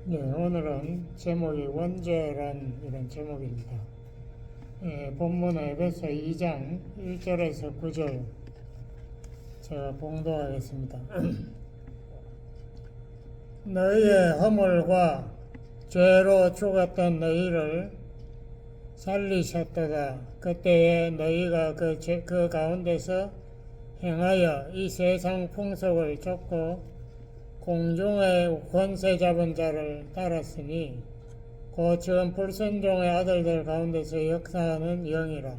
예, 오늘은 제목이 원죄란 이런 제목입니다. 본문은 에베소 2장 1절에서 9절 제가 봉독하겠습니다. 너희의 허물과 죄로 죽었던 너희를 살리셨도다. 그때에 너희가 그 가운데서 행하여 이 세상 풍속을 쫓고 공중의 권세 잡은 자를 따랐으니 곧 지금 불순종의 아들들 가운데서 역사하는 영이라.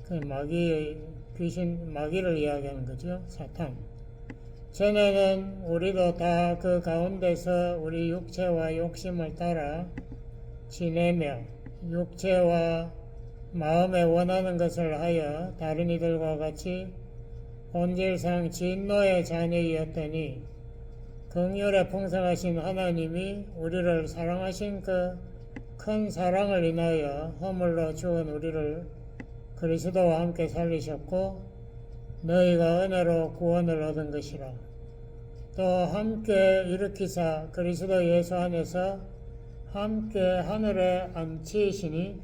그 마귀를 이야기하는 거죠. 사탄. 전에는 우리도 다 그 가운데서 우리 육체와 욕심을 따라 지내며 육체와 마음에 원하는 것을 하여 다른 이들과 같이 본질상 진노의 자녀이었더니 긍휼에 풍성하신 하나님이 우리를 사랑하신 그 큰 사랑을 인하여 허물로 죽은 우리를 그리스도와 함께 살리셨고 너희가 은혜로 구원을 얻은 것이라. 또 함께 일으키사 그리스도 예수 안에서 함께 하늘에 앉히시니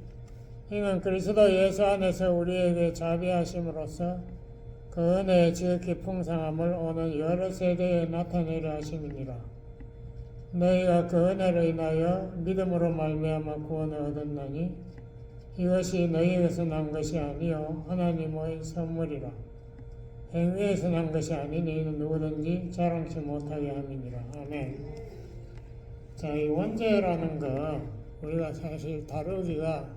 이는 그리스도 예수 안에서 우리에게 자비하심으로써 그 은혜의 지극히 풍성함을 오는 여러 세대에 나타내려 하심이니라. 너희가 그 은혜로 인하여 믿음으로 말미암아 구원을 얻었나니 이것이 너희에게서 난 것이 아니요 하나님의 선물이라. 행위에서 난 것이 아니니 이는 누구든지 자랑치 못하게 함이니라. 아멘. 자, 이 원죄라는 거 우리가 사실 다루기가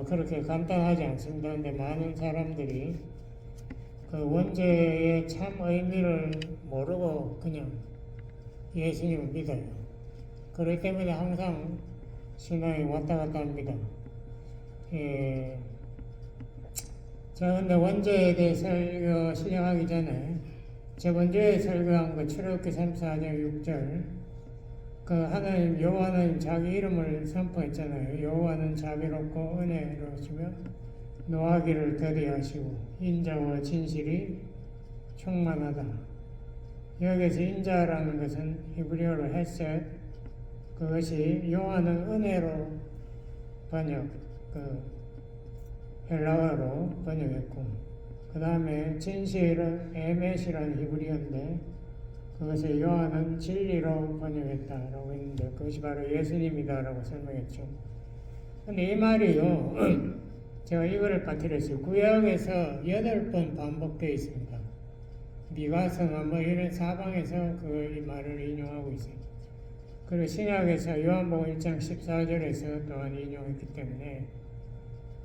그렇게 간단하지 않습니다. 근데 많은 사람들이 그 원죄의 참 의미를 모르고 그냥 예수님을 믿어요. 그렇기 때문에 항상 신앙이 왔다 갔다 합니다. 자, 근데 원죄에 대해 설교 시작하기 전에 저번 주에 설교한 거 출애굽기 34장 6절 그 하나님 여호와는 자기 이름을 선포했잖아요. 여호와는 자비롭고 은혜로우시며 노하기를 더디하시고 인자와 진실이 충만하다. 여기서 인자라는 것은 히브리어로 헤셋, 그것이 여호와는 은혜로 번역, 헬라어로 번역했고, 그 다음에 진실은 에멧이라는 히브리어인데 그것을 여호와는 진리로 번역했다라고 했는데 그것이 바로 예수님이다라고 설명했죠. 근데 이 말이요, 제가 이거를 빠뜨렸어요. 구약에서 8번 반복되어 있습니다. 미가서나 이런 사방에서 이 말을 인용하고 있어요. 그리고 신약에서 요한복음 1장 14절에서 또한 인용했기 때문에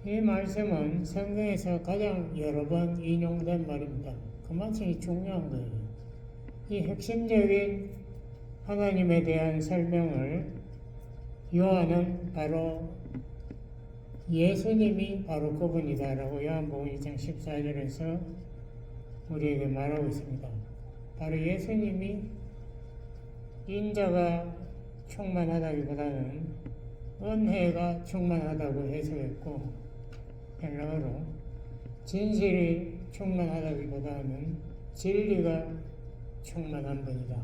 이 말씀은 성경에서 가장 여러 번 인용된 말입니다. 그만큼 중요한 거예요. 이 핵심적인 하나님에 대한 설명을 요한은 바로 예수님이 바로 그분이다라고 요한복음 2장 14절에서 우리에게 말하고 있습니다. 바로 예수님이 인자가 충만하다기보다는 은혜가 충만하다고 해석했고 헬라어로 진실이 충만하다기보다는 진리가 충만한 분이다.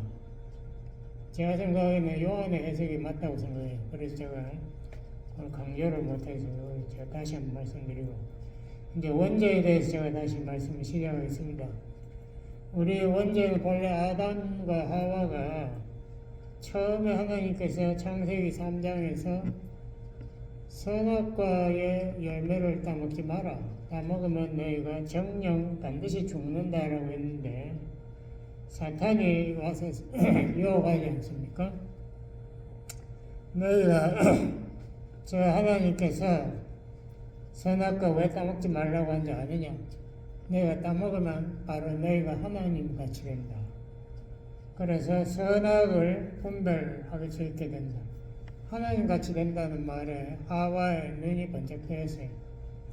제가 생각하기에는 요한의 해석이 맞다고 생각해요. 그래서 제가 오늘 강조를 못해서 제가 다시 한번 말씀드리고 이제 원죄에 대해서 제가 다시 말씀을 시작하겠습니다. 우리 원죄는 본래 아담과 하와가 처음에 하나님께서 창세기 3장에서 선악과의 열매를 따먹지 마라. 따먹으면 너희가 정령 반드시 죽는다라고 했는데 사탄이 와서 유혹하지 않습니까? 너희가 저 하나님께서 선악과 왜 따먹지 말라고 한 줄 아느냐? 너희가 따먹으면 바로 너희가 하나님 같이 된다. 그래서 선악을 분별하게 수 있게 된다. 하나님 같이 된다는 말에 하와의 눈이 번쩍 뜨였어요.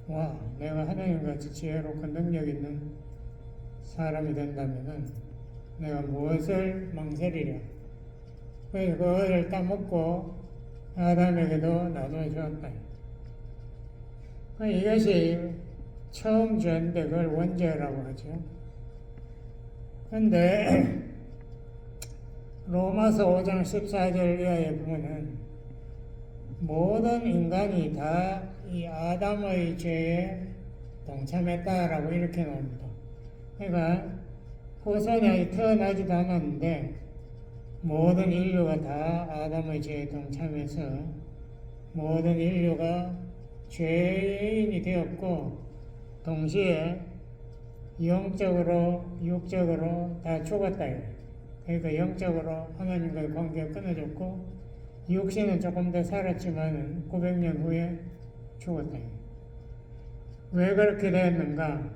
와, 내가 하나님 같이 지혜롭고 능력 있는 사람이 된다면은 내가 무엇을 망설이랴. 그래서 그거를 따먹고 아담에게도 나눠 주었다. 이것이 처음 죄인데 그걸 원죄라고 하죠. 근데 로마서 5장 14절 이하에 보면은 모든 인간이 다 이 아담의 죄에 동참했다라고 이렇게 나옵니다. 그러니까 후손이 태어나지도 않았는데 모든 인류가 다 아담의 죄에 동참해서 모든 인류가 죄인이 되었고 동시에 영적으로 육적으로 다 죽었다. 그러니까 영적으로 하나님과의 관계가 끊어졌고 육신은 조금 더 살았지만 900년 후에 죽었다. 왜 그렇게 되었는가?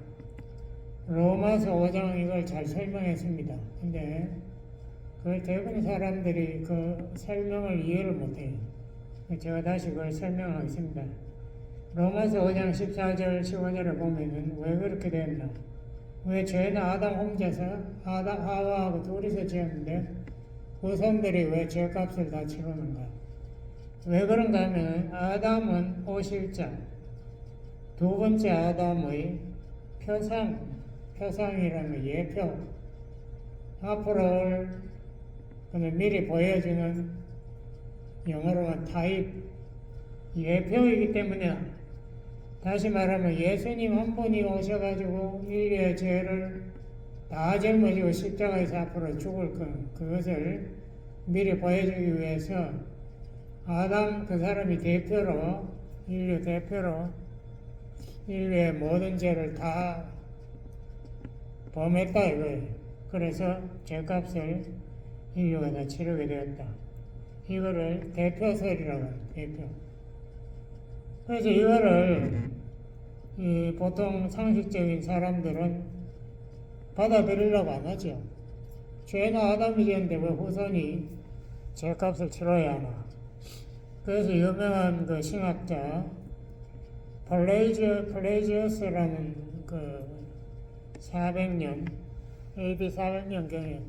로마서 5장 이걸 잘 설명했습니다. 근데 그 대부분 사람들이 그 설명을 이해를 못해요. 제가 다시 그걸 설명하겠습니다. 로마서 5장 14절 15절을 보면은 왜 그렇게 되었나? 왜 죄는 아담 혼자서 하와하고 둘이서 지었는데 후손들이 왜 죄값을 다 치르는가? 왜 그런가 하면 아담은 오실자, 두 번째 아담의 표상이라는 예표, 앞으로 올 미리 보여주는 영어로는 타입, 예표이기 때문에 다시 말하면 예수님 한 분이 오셔가지고 인류의 죄를 다 짊어지고 십자가에서 앞으로 죽을 그것을 미리 보여주기 위해서 아담 그 사람이 대표로 인류의 모든 죄를 다 범했다 이거예요. 그래서 죄값을 인류가 다 치르게 되었다. 이거를 대표설이라고 해요. 대표. 그래서 이거를 보통 상식적인 사람들은 받아들이려고 안 하죠. 죄는 아담이 지었는데 왜 후손이 죄값을 치러야 하나. 그래서 유명한 그 신학자 플레이지어스라는 그 400년 AD 400년경에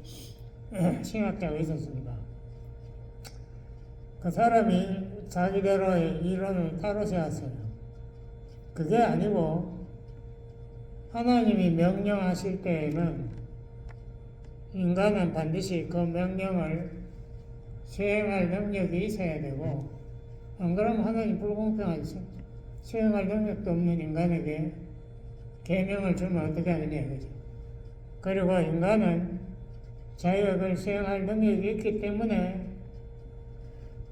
신학자가 있었습니다. 그 사람이 자기대로의 이론을 따로 세웠어요. 그게 아니고 하나님이 명령하실 때에는 인간은 반드시 그 명령을 수행할 능력이 있어야 되고 안 그러면 하나님 불공평하죠. 수행할 능력도 없는 인간에게 계명을 주면 어떻게 하느냐 이거죠. 그리고 인간은 자기가 그걸 수행할 능력이 있기 때문에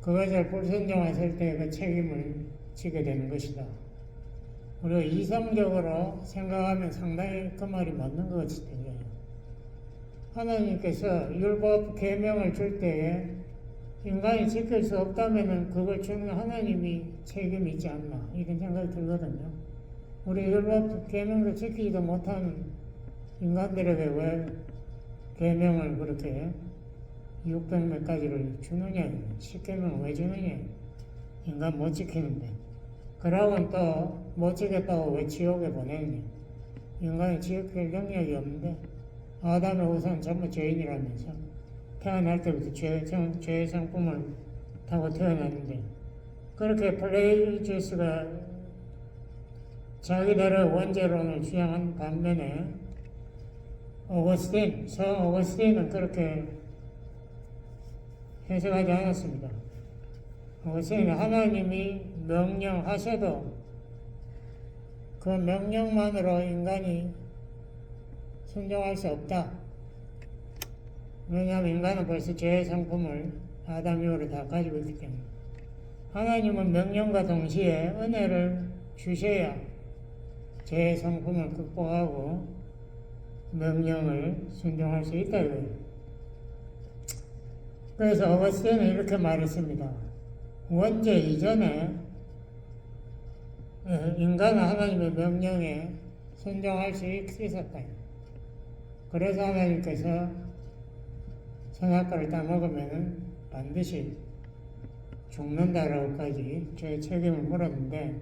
그것을 불순종했을 때 그 책임을 지게 되는 것이다. 우리가 이성적으로 생각하면 상당히 그 말이 맞는 것 같이 들려요. 하나님께서 율법 계명을 줄 때에 인간이 지킬 수 없다면 그걸 주는 하나님이 책임이 있지 않나 이런 생각이 들거든요. 우리 율법 계명도 지키지도 못하는 인간들에게 왜 계명을 그렇게 600몇 가지를 주느냐, 10계명을 왜 주느냐, 인간 못 지키는데. 그러고는 또 못 지켰다고 왜 지옥에 보내느냐. 인간이 지킬 능력이 없는데 아담의 후손 전부 죄인이라면서 태어날 때부터 죄의 상품을 타고 태어났는데 그렇게 플레이지스가 자기들의 원죄론을 주장한 반면에 성 오거스틴은 그렇게 해석하지 않았습니다. 오거스틴은 하나님이 명령하셔도 그 명령만으로 인간이 순종할 수 없다. 왜냐하면 인간은 벌써 죄의 상품을 아담 이후로 다 가지고 있기 때문에 하나님은 명령과 동시에 은혜를 주셔야 죄의 상품을 극복하고 명령을 순종할 수 있다 이거예요. 그래서 어거스틴은 이렇게 말했습니다. 원죄 이전에 인간은 하나님의 명령에 순종할 수 있었다. 그래서 하나님께서 선악과를 따먹으면 반드시 죽는다라고까지 죄의 책임을 물었는데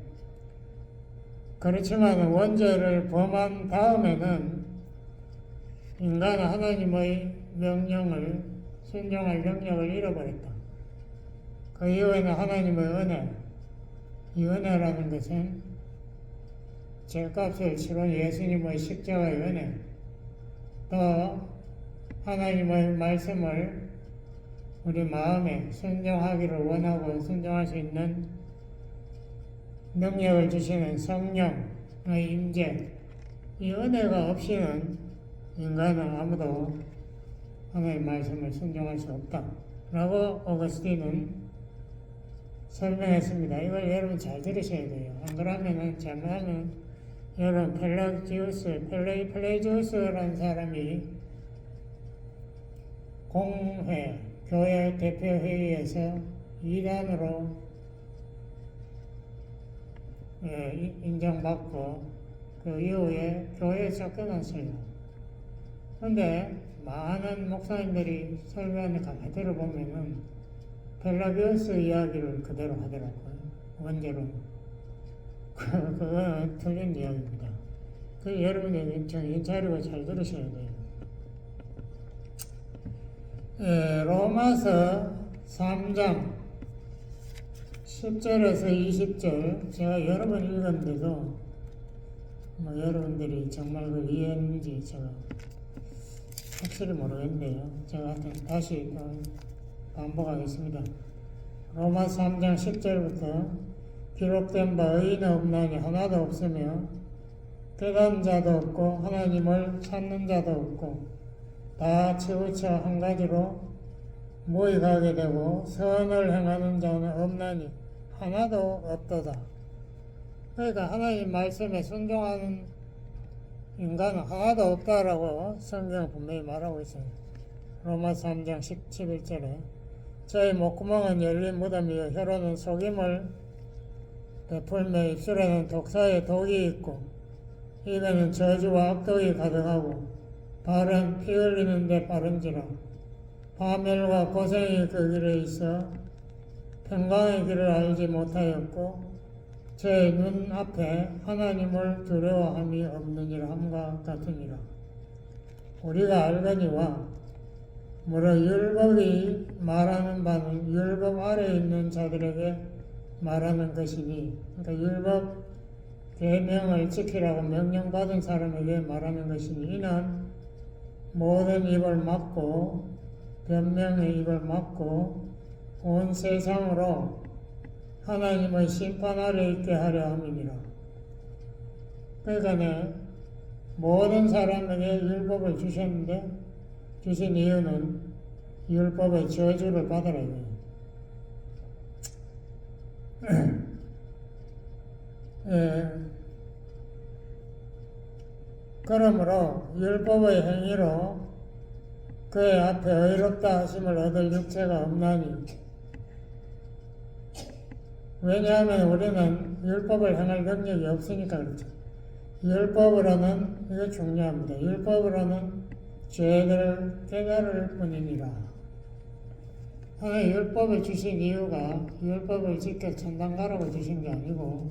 그렇지만 원죄를 범한 다음에는 인간은 하나님의 명령을 순종할 능력을 잃어버렸다. 그 이후에는 하나님의 은혜, 이 은혜라는 것은 죄값을 치른 예수님의 십자가의 은혜, 또 하나님의 말씀을 우리 마음에 순종하기를 원하고 순종할 수 있는 능력을 주시는 성령의 임재, 이 은혜가 없이는 인간은 아무도 하나님의 말씀을 순종할 수 없다 라고 오거스틴은 설명했습니다. 이걸 여러분 잘 들으셔야 돼요. 안 그러면은 잘못하면 여러분 플레이지우스라는 사람이 공회 교회 대표회의에서 이단으로 인정받고 그 이후에 교회에 쫓겨났어요. 그런데 많은 목사님들이 설교하는 가만히 들어보면은 펠라기우스 이야기를 그대로 하더라고요. 원제로. 그건 틀린 이야기입니다. 그 여러분이 정신 차리고 잘 들으셔야 돼요. 로마서 3장 10절에서 20절 제가 여러 번 읽었는데도 여러분들이 정말 그걸 이해했는지 제가 확실히 모르겠네요. 제가 다시 반복하겠습니다. 로마서 3장 10절부터 기록된 바 의인은 없나니 하나도 없으며 깨달은 자도 없고 하나님을 찾는 자도 없고 다 치우쳐 한 가지로 모이가게 되고 선을 행하는 자는 없나니 하나도 없도다. 그러니까 하나님 말씀에 순종하는 인간은 하나도 없다라고 성경은 분명히 말하고 있어요. 로마서 3장 11절에 저희 목구멍은 열린 무덤이요 혀로는 속임을 베풀며 입술에는 독사의 독이 있고 입에는 저주와 악독이 가득하고 발은 피 흘리는데 빠른지라 파멸과 고생이 그 길에 있어 평강의 길을 알지 못하였고 제 눈앞에 하나님을 두려워함이 없느니라 함과 같으니라. 우리가 알거니와 무릇 율법이 말하는 바는 율법 아래에 있는 자들에게 말하는 것이니, 그러니까 율법 계명을 지키라고 명령받은 사람에게 말하는 것이니 이는 모든 입을 막고 변명의 입을 막고 온 세상으로 하나님의 심판 아래 있게 하려 함이니라. 그러니까 모든 사람에게 율법을 주셨는데 주신 이유는 율법의 저주를 받으라 이거예요. 그러므로 율법의 행위로 그의 앞에 의롭다 하심을 얻을 육체가 없나니 왜냐하면 우리는 율법을 행할 능력이 없으니까 그렇죠. 율법으로는 이거 중요합니다. 율법으로는 죄를 깨달을 뿐이니라. 하나님 율법을 주신 이유가 율법을 지켜 천당 가라고 주신 게 아니고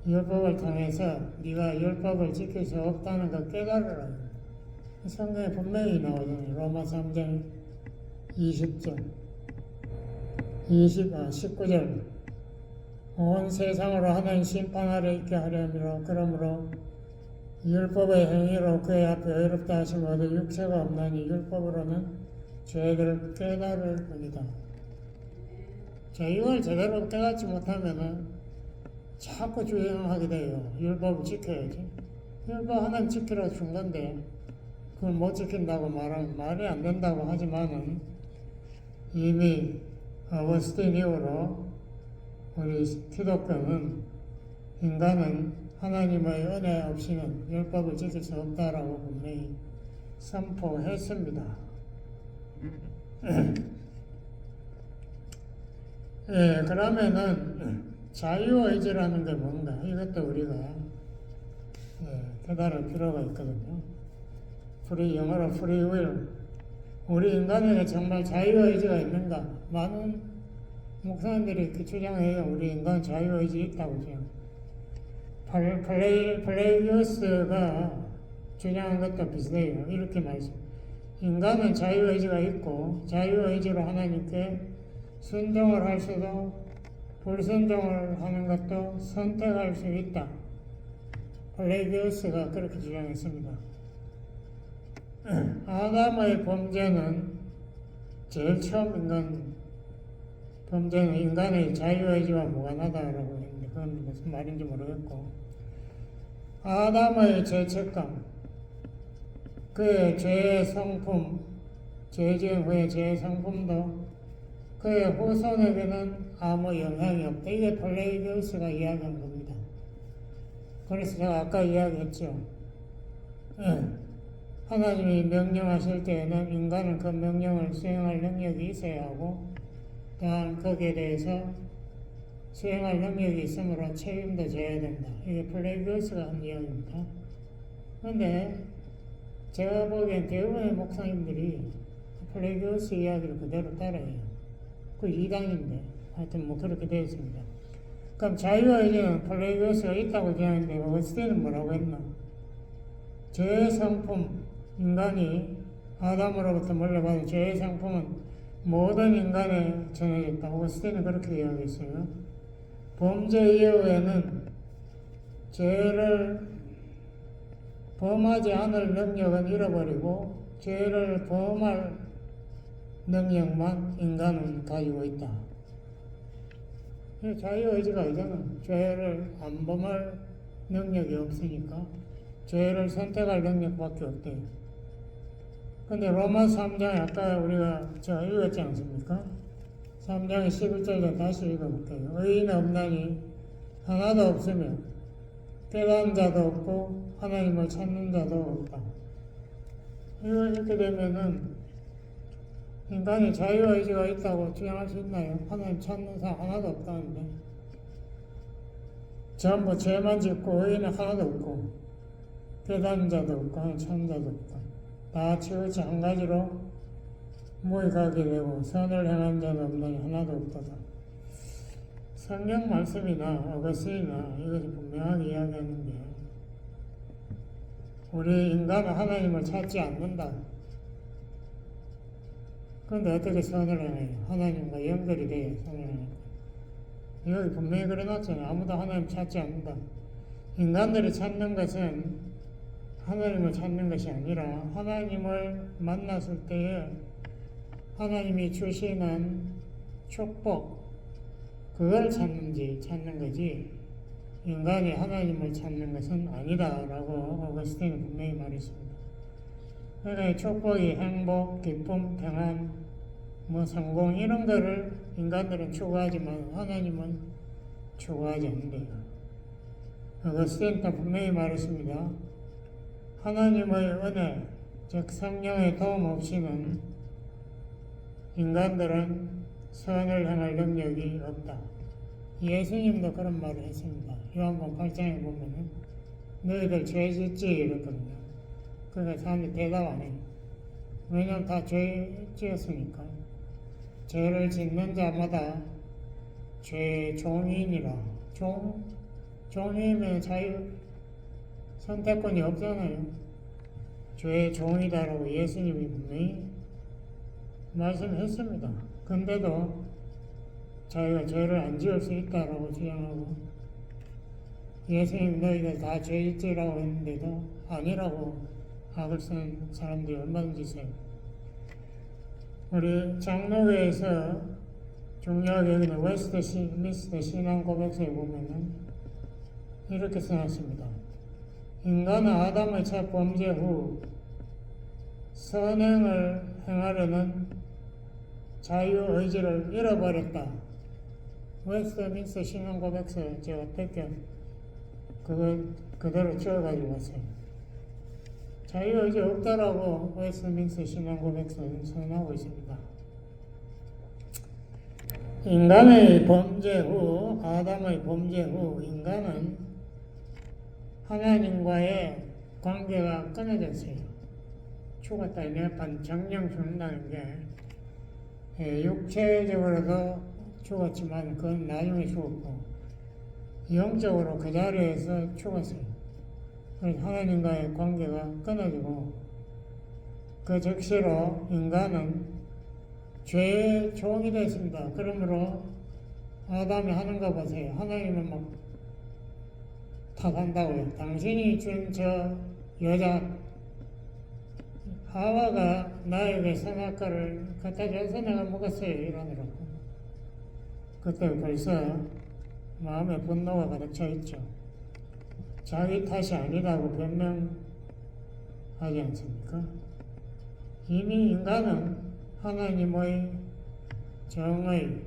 율법을 통해서 네가 율법을 지킬 수 없다는 걸 깨달으라. 성경에 분명히 나오잖아요. 로마 3장 20절 19절 온 세상으로 하나님 심판 아래 있게 하려 함이라. 그러므로 율법의 행위로 그의 앞에 의롭다 하심 얻을 육체가 없나니 율법으로는 죄를 깨달을 뿐이다. 자, 이걸 제대로 깨닫지 못하면은 자꾸 주행하게 돼요. 율법을 지켜야지. 율법 하나님 지키라 준 건데 그걸 못 지킨다고 말하면 말이 안 된다고 하지만은 이미 어거스틴 이후로 우리 기독교는 인간은 하나님의 은혜 없이는 율법을 지킬 수 없다라고 분명히 선포했습니다. 그러면은 자유의지라는 게 뭔가 이것도 우리가 깨달을 필요가 있거든요. 영어로 free will. 우리 인간에게 정말 자유의지가 있는가? 많은 목사님들이 그 주장해요. 우리 인간 자유의지 있다고 주장. 플레이어스가 주장한 것도 비슷해요. 이렇게 말씀. 인간은 자유의지가 있고 자유의지로 하나님께 순종을 할 수도 불순종을 하는 것도 선택할 수 있다. 플레이어스가 그렇게 주장했습니다. 아담의 범죄는 제일 처음 인간 범죄는 인간의 자유의지와 무관하다라고 했는데 그건 무슨 말인지 모르겠고, 아담의 죄책감, 그의 죄의 성품, 죄 지은 후의 죄의 성품도 그의 후손에게는 아무 영향이 없다. 이게 플레이그스가 이야기한 겁니다. 그래서 제가 아까 이야기했죠. 하나님이 명령하실 때에는 인간은 그 명령을 수행할 능력이 있어야 하고, 또한 거기에 대해서 수행할 능력이 있으므로 책임도 져야 된다. 이게 플레이그스가 한 이야기입니다. 그런데 제가 보기엔 대부분의 목사님들이 플레이그스 이야기를 그대로 따라해요. 그 이단인데 하여튼 뭐 그렇게 되어 있습니다. 그럼 자유의지는 플레이그스가 있다고 되었는데 어스틴은 뭐라고 했나? 죄의 성품, 인간이 아담으로부터 물려받은 죄의 성품은 모든 인간에 전해졌다. 어스틴은 그렇게 이야기했어요. 범죄 이후에는 죄를 범하지 않을 능력은 잃어버리고 죄를 범할 능력만 인간은 가지고 있다. 자유의지가 아니잖아. 죄를 안 범할 능력이 없으니까 죄를 선택할 능력밖에 없대요. 근데 로마 3장 아까 우리가 제가 읽었지 않습니까? 3장 11절에 다시 읽어볼게요. 의인 없나니 하나도 없으며 깨달은 자도 없고 하나님을 찾는 자도 없다. 이거 이렇게 되면은 인간이 자유의지가 있다고 주장할 수 있나요? 하나님 찾는 사람 하나도 없다는데. 전부 죄만 짓고 의인은 하나도 없고 깨닫는 자도 없고 하나님 찾는 자도 없다. 다 치우치 한 가지로 모의가게 되고 선을 행한 자는 없나니 하나도 없다다. 성경 말씀이나 어거스이나 이것이 분명하게 이야기하는데 우리 인간은 하나님을 찾지 않는다. 그런데 어떻게 선을 행해요? 하나님과 연결이 돼야 선을 행해요. 여기 분명히 그래놨잖아요. 아무도 하나님 찾지 않는다. 인간들이 찾는 것은 하나님을 찾는 것이 아니라 하나님을 만났을 때에 하나님이 주시는 축복, 그걸 찾는 거지 인간이 하나님을 찾는 것은 아니다라고 어거스틴은 분명히 말했습니다. 그러니까 축복이 행복, 기쁨, 평안, 성공 이런 거를 인간들은 추구하지만 하나님은 추구하지 않는데요. 어거스틴은 분명히 말했습니다. 하나님의 은혜, 즉 성령의 도움 없이는 인간들은 선을 행할 능력이 없다. 예수님도 그런 말을 했습니다. 요한복음 8장에 보면은 너희들 죄 짓지 이랬거든요. 그러니까 사람들이 대답 안 해요. 왜냐하면 다 죄 지었으니까. 죄를 짓는 자마다 죄의 종이니라. 종이면 자유 선택권이 없잖아요. 죄의 종이다라고 예수님이 분명히 말씀했습니다. 근데도 자기가 죄를 안 지을 수 있다라고 주장하고 예수님 너희들 다 죄 짓지라고 했는데도 아니라고 악을 쓴 사람들이 얼마든지 있어요. 우리 장로교에서 중요하게 여기는 웨스트미스터 신앙 고백서에 보면은 이렇게 써놨습니다. 인간은 아담의 첫 범죄 후 선행을 행하려는 자유의지를 잃어버렸다. 웨스트민스터 신앙 고백서 제가 택견 그거 그대로 지어가지고 왔어요. 자유의지 없다라고 웨스트민스터 신앙 고백서는 선언하고 있습니다. 인간의 범죄 후, 아담의 범죄 후 인간은 하나님과의 관계가 끊어졌어요. 죽었다 내판 정령 죽는다는 게 육체적으로도 죽었지만 그건 나중에 죽었고 영적으로 그 자리에서 죽었어요. 그래서 하나님과의 관계가 끊어지고 그 즉시로 인간은 죄의 종이 됐습니다. 그러므로 아담이 하는 거 보세요. 하나님은 막 탓한다고요. 당신이 준 저 여자 하와가 나에게 선악과를 갖다 줘서 내가 먹었어요 이러더라고. 그때 벌써 마음에 분노가 가득 차 있죠. 자기 탓이 아니라고 변명하지 않습니까? 이미 인간은 하나님의 정의,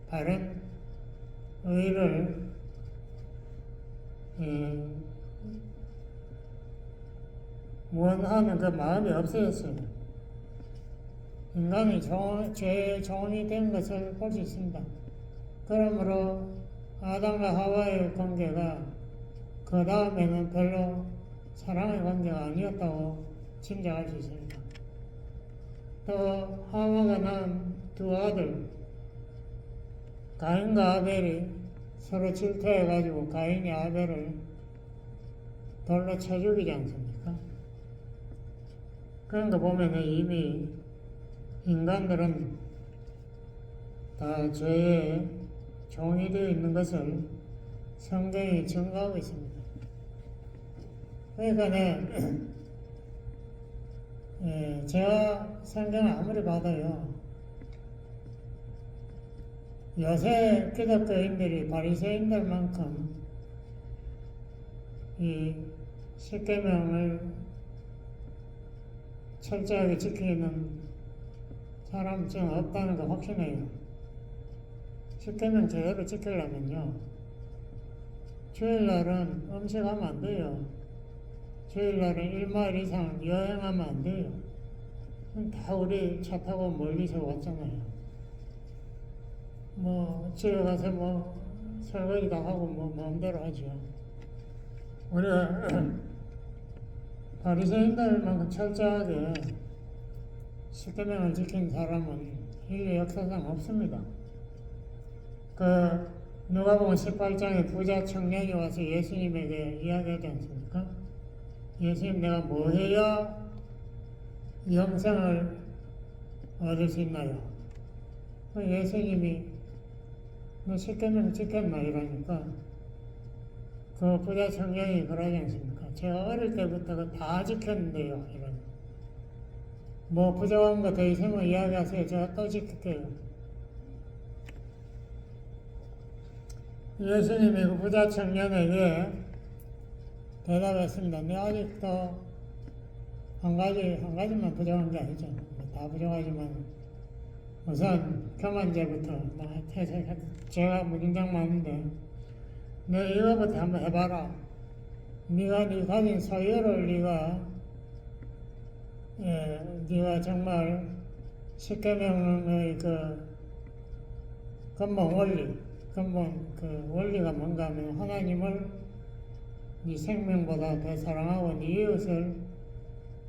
바른 의를 원하는 그 마음이 없어졌어요. 인간이 죄의 종이 된 것을 볼 수 있습니다. 그러므로 아담과 하와의 관계가 그 다음에는 별로 사랑의 관계가 아니었다고 짐작할 수 있습니다. 또 하와가 낳은 두 아들 가인과 아벨이 서로 질투해가지고 가인이 아벨을 돌로 쳐 죽이지 않습니까? 그런 거 보면 이미 인간들은 다 죄의 종이 되어 있는 것을 성경이 증거하고 있습니다. 그러니까 제가 성경을 아무리 봐도요, 요새 기독교인들이 바리새인들만큼 이 십계명을 철저하게 지키는 사람 좀 없다는 거 확신해요. 십계명 제대로 지키려면요, 주일날은 음식하면 안 돼요. 주일날은 1마일 이상 여행하면 안 돼요. 다 우리 차 타고 멀리서 왔잖아요. 뭐 집에 가서 뭐 설거지 다 하고 뭐 마음대로 하죠. 우리가 바리새인들만큼 철저하게 십계명을 지킨 사람은 인류 역사상 없습니다. 그 누가복음 18장에 부자 청년이 와서 예수님에게 이야기하지 않습니까? 예수님, 내가 뭐 해야 영생을 얻을 수 있나요? 예수님이 너 십계명 지켰나 이러니까 그 부자 청년이 그러지 않습니까? 제가 어릴 때부터 다 지켰는데요. 이런 뭐 부족한 거 더 있으면 이야기하세요. 제가 또 지킬게요. 예수님이 그 부자 청년에게 대답했습니다. 내 아직도 한 가지만 부족한 게 아니죠. 다 부족하지만 우선 교만제부터 제가 무진장 많은데 너 이거부터 한번 해봐라. 네가 네 가진 소유를 네가 정말 십계명의 그 근본 원리가 뭔가 하면 하나님을 네 생명보다 더 사랑하고 네 이웃을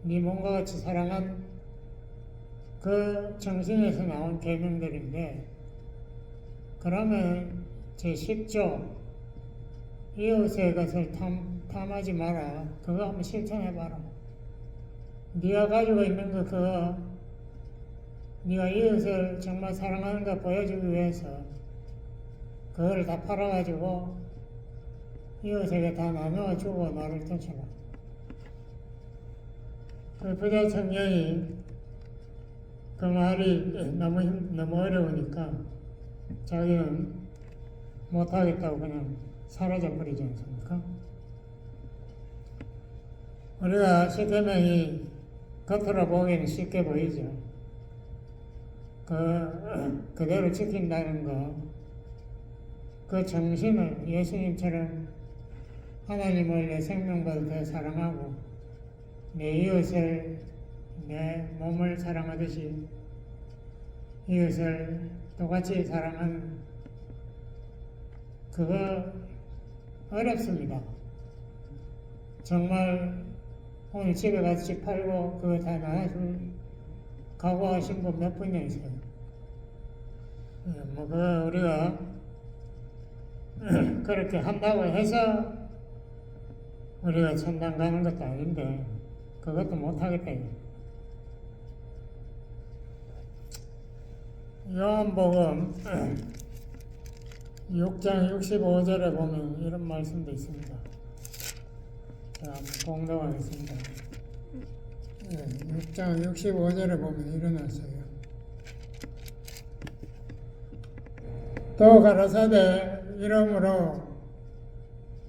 네 몸과 같이 사랑한 그 정신에서 나온 계명들인데, 그러면 제10조 이웃의 것을 탐하지 마라. 그거 한번 실천해봐라. 네가 가지고 있는 거 그거 네가 이웃을 정말 사랑하는 거 보여주기 위해서 그거를 다 팔아가지고 이웃에게 다 나누어 주고 나를 쫓아라. 그 부자 청년이 그 말이 너무 어려우니까 자기는 못하겠다고 그냥 사라져 버리지 않습니까? 우리가 십계명이 겉으로 보기에는 쉽게 보이죠. 그대로 지킨다는 거, 그 정신을 예수님처럼 하나님을 내 생명보다 더 사랑하고 내 이웃을 내 몸을 사랑하듯이 이웃을 똑같이 사랑하는 그거 어렵습니다. 정말 오늘 집에 가서 집 팔고 그거 다 나눠줄 각오하신 분 몇 분이나 있어요. 우리가 그렇게 한다고 해서 우리가 천당 가는 것도 아닌데 그것도 못하겠다. 요한복음 6장 65절에 보면 이런 말씀도 있습니다. 자, 한번 공독하겠습니다. 6장 65절에 보면 일어났어요. 또 가라사대 이러므로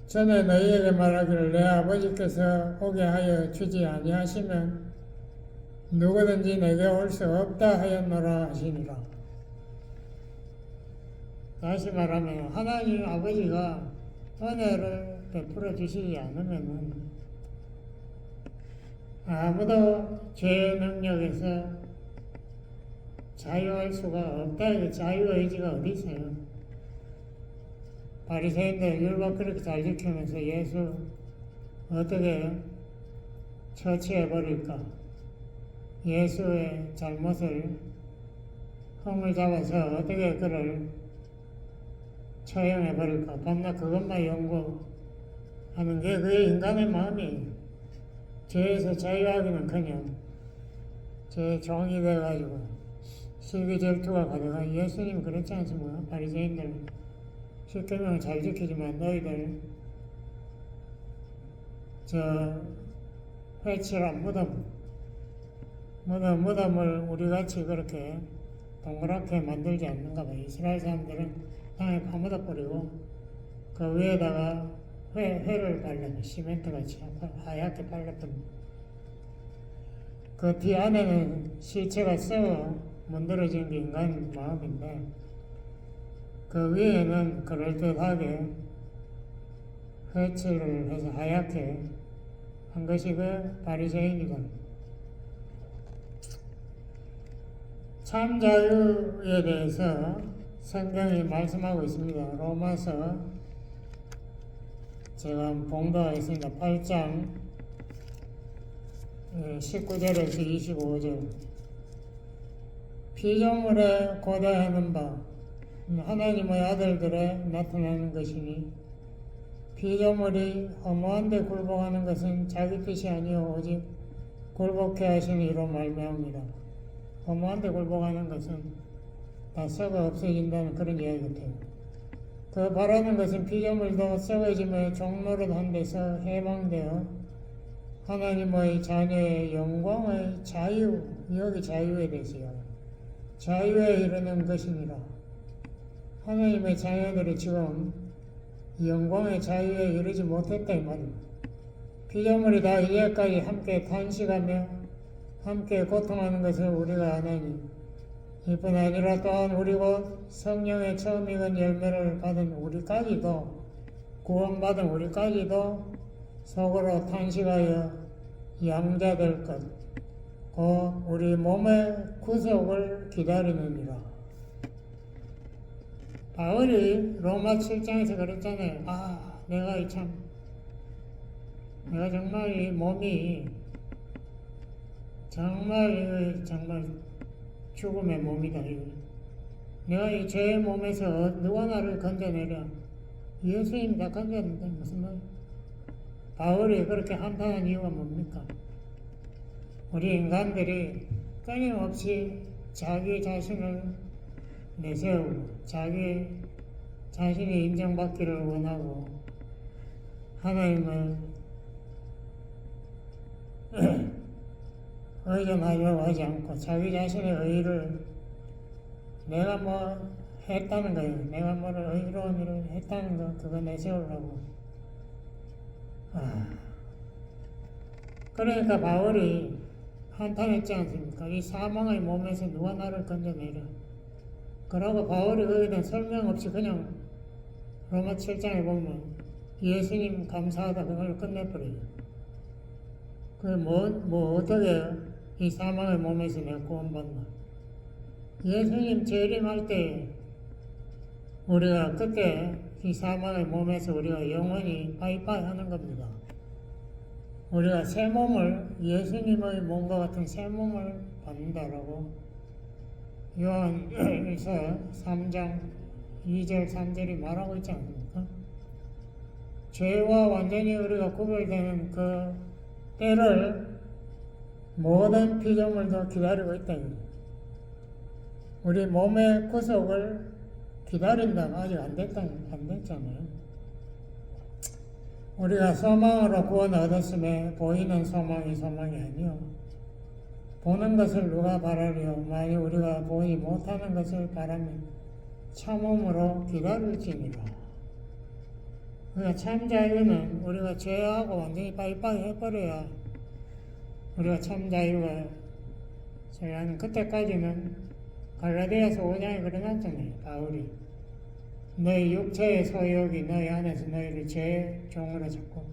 전에 너희에게 말하기를 내 아버지께서 오게 하여 주지 아니하시면 누구든지 내게 올 수 없다 하였노라 하시니라. 다시 말하면 하나님 아버지가 은혜를 베풀어 주시지 않으면 아무도 죄의 능력에서 자유할 수가 없다. 자유의지가 어디 있어요? 바리새인들 율법 그렇게 잘 지키면서 예수 어떻게 처치해버릴까? 예수의 잘못을 흠을 잡아서 어떻게 그를 처형해버릴까? 밤낮 그것만 연구하는 게 그게 인간의 마음이에요. 죄에서 자유하기는커녕 죄의 종이 돼가지고 시기질투가 가다가 예수님 그렇지 않습니까? 바리새인들 십계명을 잘 지키지만 너희들 저 회칠한 무덤을 우리같이 그렇게 동그랗게 만들지 않는가 봐. 이스라엘 사람들은 땅에 파묻어 버리고 그 위에다가 회를 발라서 시멘트같이 하얗게 발랐던 그 뒤 안에는 시체가 썩어 문드러진 게 인간 마음인데 그 위에는 그럴듯하게 회칠을 해서 하얗게 한 것이 그 바리새인이다. 참 자유에 대해서 성경이 말씀하고 있습니다. 로마서 제가 봉독하겠습니다. 8장 19절에서 25절. 피조물에 고대하는 바 하나님의 아들들에 나타나는 것이니 피조물이 허무한 데 굴복하는 것은 자기 뜻이 아니요 오직 굴복해 하신 이로 말미암니다. 허무한 데 굴복하는 것은 다 썩어 없어진다는 그런 이야기 같아요. 그 바라는 것은 피조물도 썩어짐의 종노릇한 데서 해방되어 하나님의 자녀의 영광의 자유, 여기 자유에 대해서요. 자유에 이르는 것이니라. 하나님의 자녀들이 지금 영광의 자유에 이르지 못했다 이 말입니다. 피조물이 다 이제까지 함께 탄식하며 함께 고통하는 것을 우리가 아나니 이뿐 아니라 또한 우리 곧 성령의 처음 익은 열매를 받은 우리까지도 구원받은 우리까지도 속으로 탄식하여 양자될 것 곧 우리 몸의 구속을 기다리느니라. 바울이 로마 7장에서 그랬잖아요. 내가 정말 이 몸이 정말 죽음의 몸이다. 내가 이 죄의 몸에서 누가 나를 건져내랴? 예수님 다 건졌는데 무슨 말? 바울이 그렇게 한탄한 이유가 뭡니까? 우리 인간들이 끊임없이 자기 자신을 내세우고 자기 자신이 인정받기를 원하고 하나님을 의존하려고 하지 않고 자기 자신의 의의를 내가 뭐 했다는 거예요. 내가 뭐를 의로운 일을 했다는 거 그거 내세우려고. 그러니까 바울이 한탄했지 않습니까? 이 사망의 몸에서 누가 나를 건져내려. 그러고 바울이 거기에 대한 설명 없이 그냥 로마 7장에 보면 예수님 감사하다 그걸 끝내버려요. 어떻게 이 사망의 몸에서 내가 구원받나. 예수님 재림할 때 우리가 그때 이 사망의 몸에서 우리가 영원히 빠이빠이 하는 겁니다. 우리가 새 몸을 예수님의 몸과 같은 새 몸을 받는다라고 요한일서 3장 2절 3절이 말하고 있지 않습니까? 죄와 완전히 우리가 구별되는 그 때를 모든 피조물도 기다리고 있다. 우리 몸의 구속을 기다린다면 아직 안 됐잖아요. 우리가 소망으로 구원 얻었음에 보이는 소망이 아니요 보는 것을 누가 바라리요? 만일 우리가 보지 못하는 것을 바라면 참음으로 기다릴지니라. 그러니까 참 자유는 우리가 죄하고 완전히 빠이빠이 해버려야 우리가 참 자유가 저희는 그때까지는 갈라디아서 5장에 그려놨잖아요. 바울이 너희 육체의 소욕이 너희 안에서 너희를 죄의 종으로 자꾸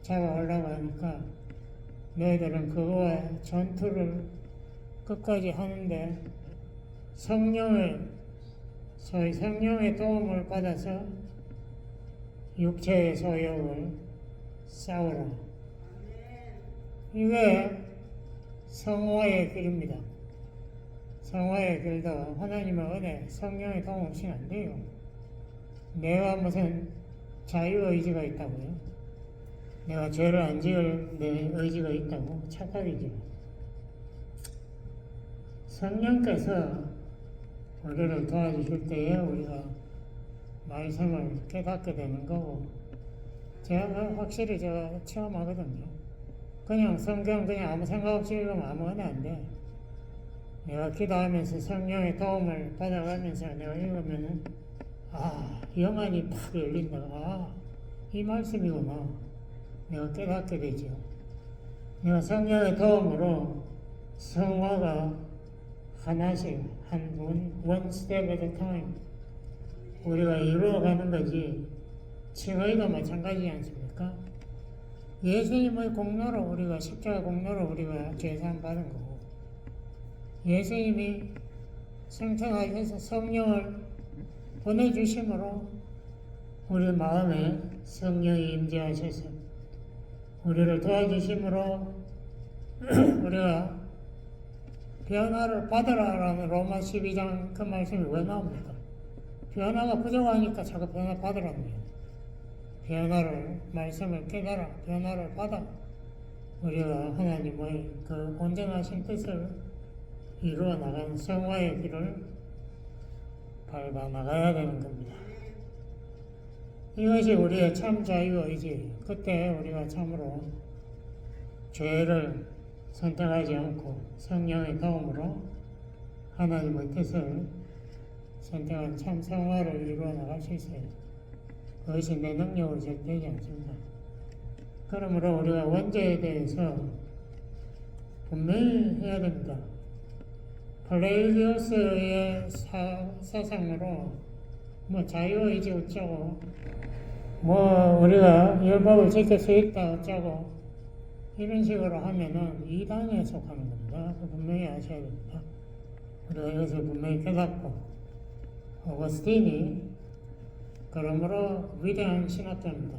잡아오려고 하니까 너희들은 그거와 전투를 끝까지 하는데 소위 성령의 도움을 받아서 육체의 소욕을 싸우라. 이게 성화의 길입니다. 성화의 길도 하나님의 은혜, 성령의 도움 없이는 안 돼요. 내가 무슨 자유의지가 있다고요? 내가 죄를 안 지을 내 의지가 있다고? 착각이죠. 성령께서 우리를 도와주실 때에 우리가 말씀을 깨닫게 되는 거고, 제가 확실히 제가 체험하거든요. 그냥 성경 그냥 아무 생각 없이 읽으면 아무 은혜 안 돼. 내가 기도하면서 성령의 도움을 받아가면서 내가 읽으면은 영안이 팍 열린다. 이 말씀이구나. 내가 깨닫게 되죠. 내가 성령의 도움으로 성화가 하나씩 one step at a time 우리가 이루어가는 거지. 칭의도 마찬가지지 않습니까? 예수님의 공로로 우리가 십자가 공로로 우리가 죄사함 받은 거고, 예수님이 생천하셔서 성령을 보내주심으로 우리 마음에 성령이 임재하셔서 우리를 도와주심으로 우리가 변화를 받으라라는 로마 12장 그 말씀이 왜 나옵니까? 변화가 부족하니까 자꾸 변화 받으라는 거예요. 변화를, 말씀을 깨달아, 변화를 받아 우리가 하나님의 그 온전하신 뜻을 이루어 나가는 성화의 길을 밟아 나가야 되는 겁니다. 이것이 우리의 참 자유의지. 그때 우리가 참으로 죄를 선택하지 않고 성령의 도움으로 하나님의 뜻을 선택한 참 성화를 이루어 나갈 수 있어요. 그것이 내 능력으로 절대 되지 않습니다. 그러므로 우리가 원죄에 대해서 분명히 해야 됩니다. 플레이디오스의 사상으로 자유의지 어쩌고 우리가 율법을 지킬 수 있다 어쩌고 이런 식으로 하면은 이단에 속하는 겁니다. 분명히 아셔야 됩니다. 우리가 이것을 분명히 깨닫고, 오거스틴이 그러므로 위대한 신학자입니다.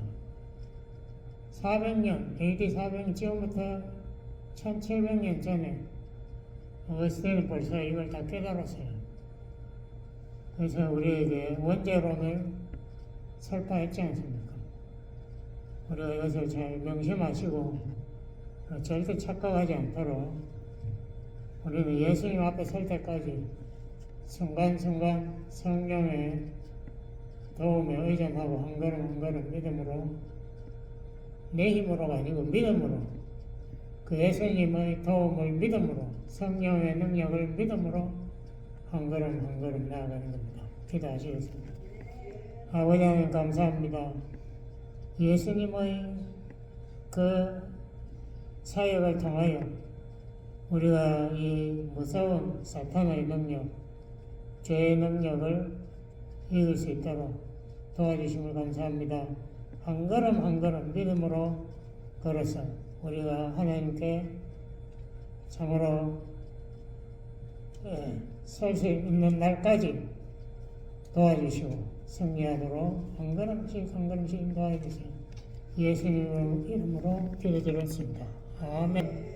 400년, AD 400년 지금부터 1700년 전에 오거스틴은 벌써 이걸 다 깨달았어요. 그래서 우리에게 원죄론을 설파했지 않습니까? 우리가 이것을 잘 명심하시고 절대 착각하지 않도록 우리는 예수님 앞에 설 때까지 순간순간 성령의 도움에 의존하고 한 걸음 한 걸음 믿음으로, 내 힘으로가 아니고 믿음으로, 그 예수님의 도움을 믿음으로, 성령의 능력을 믿음으로 한 걸음 한 걸음 나아가는 겁니다. 기도하시겠습니다. 아버지 하나님 감사합니다. 예수님의 그 사역을 통하여 우리가 이 무서운 사탄의 능력, 죄의 능력을 이길 수 있도록 도와주심을 감사합니다. 한 걸음 한 걸음 믿음으로 걸어서 우리가 하나님께 참으로 설 수 있는 날까지 도와주시고 승리하도록 한 걸음씩 한 걸음씩 인도해 주세요. 예수님의 이름으로 기도드렸습니다. 아멘.